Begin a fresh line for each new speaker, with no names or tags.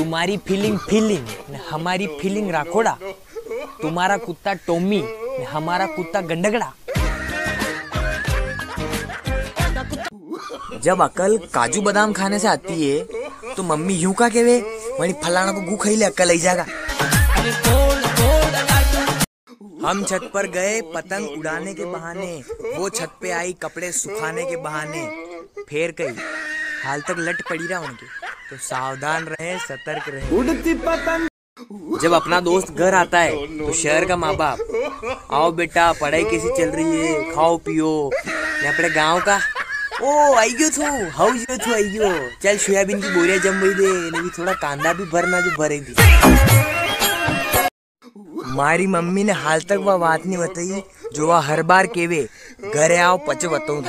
तुम्हारी feeling feeling ने हमारी फीलिंग राखोड़ा। तुम्हारा कुत्ता टॉमी ने हमारा कुत्ता गंडगड़ा। जब अकल काजू बादाम खाने से आती है तो मम्मी यूं का कहवे वही फलाना को गू खाई ले अक्ल आई जाएगा। हम छत पर गए पतंग उड़ाने के बहाने, वो छत पे आई कपड़े सुखाने के बहाने। फेर कई हाल तक लट पड़ी रहा उनके, तो सावधान रहे सतर्क रहे। उड़ती पतंग। जब अपना दोस्त घर आता है तो शहर का माँ बाप आओ बेटा पढ़ाई कैसी चल रही है, खाओ पियो। अपने गाँव का ओ आइयो थू हाउ जो थू आइयो, चल सोयाबीन की बोरियां जम गई दे, नहीं थोड़ा कांदा भी भरना जो भरे थी। हमारी मम्मी ने हाल तक वह बात नहीं बताई जो वह हर बार केवे घरे आओ पचे बताऊं।